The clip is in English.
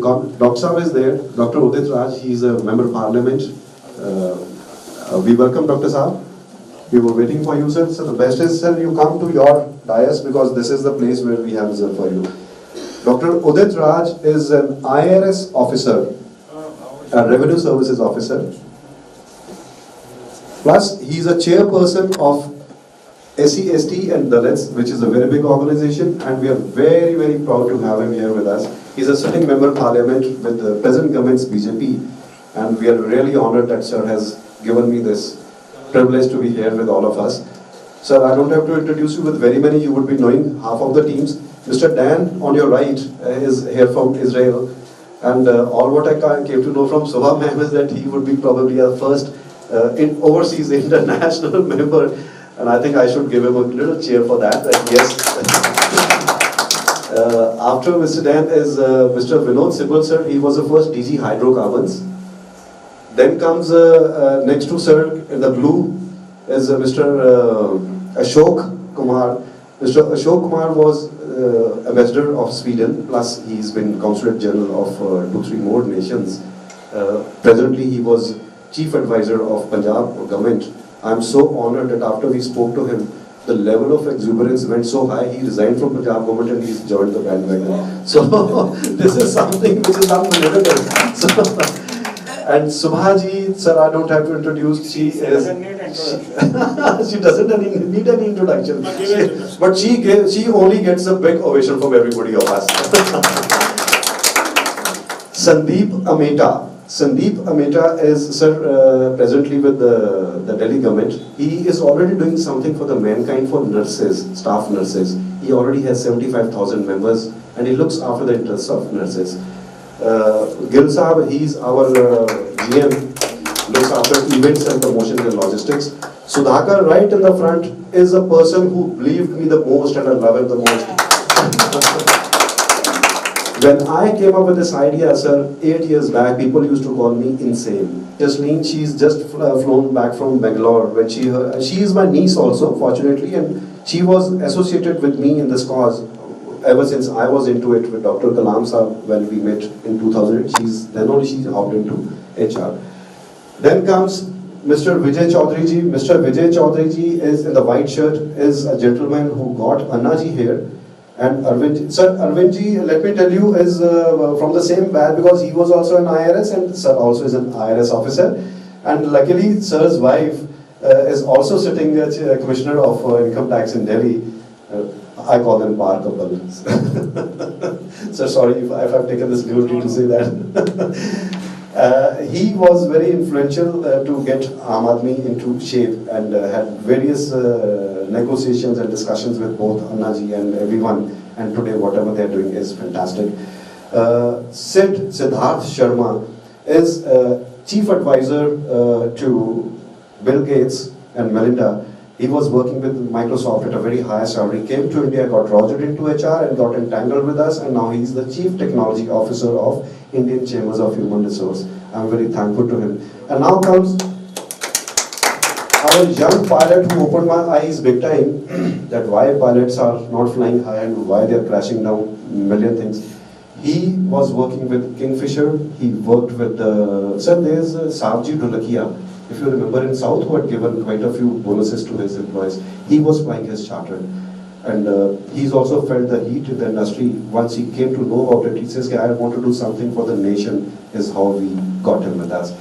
Dr. Saab is there, Dr. Udit Raj, he is a member of parliament. We welcome Dr. Saab. We were waiting for you, sir. So the best is, sir, you come to your dais because this is the place where we have reserved for you. Dr. Udit Raj is an IRS officer, a revenue services officer. Plus, he is a chairperson of SC, and Dalits, which is a very big organization, and we are very, very proud to have him here with us. He is a sitting member of parliament with the present government's BJP, and we are really honored that sir has given me this privilege to be here with all of us. Sir, I don't have to introduce you with very many, you would be knowing half of the teams. Mr. Dan, on your right, is here from Israel, and all what I came to know from Subha ma'am is that he would be probably our first overseas international member. And I think I should give him a little cheer for that. Yes. After Mr. Dan is Mr. Vinod Sibal, sir. He was the first DG Hydrocarbons. Then comes next to sir in the blue is Mr. Ashok Kumar. Mr. Ashok Kumar was ambassador of Sweden. Plus he's been consulate general of 2-3 more nations. Presently he was chief advisor of Punjab government. I'm so honored that after we spoke to him, the level of exuberance went so high, he resigned from Punjab government and he's joined the bandwagon. So, this is something which is unbelievable. So, and Subha ji, sir, I don't have to introduce, she doesn't need introduction. She doesn't need any introduction. But she only gets a big ovation from everybody of us. Sandeep Ameta. Sandeep Ameta is, sir, presently with the Delhi government. He is already doing something for the mankind, for nurses, staff nurses. He already has 75,000 members and he looks after the interests of nurses. Gil Saab, he's our GM, looks after events and promotion and logistics. Sudhakar, right in the front, is a person who believed me the most and I love him the most. When I came up with this idea, sir, 8 years back, people used to call me insane. Jasleen, she's just flown back from Bangalore. When she is my niece also, fortunately, and she was associated with me in this cause ever since I was into it with Dr. Kalam Saab when we met in 2000. Then only she hopped into HR. Then comes Mr. Vijay Chaudhary ji. Mr. Vijay Chaudhary ji is in the white shirt, is a gentleman who got Anna ji here. And Arvind, sir, Arvind ji, let me tell you, is from the same batch because he was also an IRS and sir also is an IRS officer. And luckily, sir's wife is also sitting as Commissioner of Income Tax in Delhi. I call them bar couple. Sir, sorry if I've taken this liberty to say that. He was very influential to get Aam Aadmi into shape and had various negotiations and discussions with both Anna ji and everyone, and today whatever they are doing is fantastic. Siddharth Sharma is chief advisor to Bill Gates and Melinda. He was working with Microsoft at a very high salary, came to India, got rogered into HR and got entangled with us, and now he's the chief technology officer of Indian Chambers of Human Resource. I'm very thankful to him. And now comes our young pilot who opened my eyes big time that why pilots are not flying high and why they're crashing down million things. He was working with Kingfisher. He worked with sir, there's Saabji Dholakia. If you remember in South, who had given quite a few bonuses to his employees. He was flying his charter. And he's also felt the heat in the industry. Once he came to know about it, he says, I want to do something for the nation, is how we got him with us.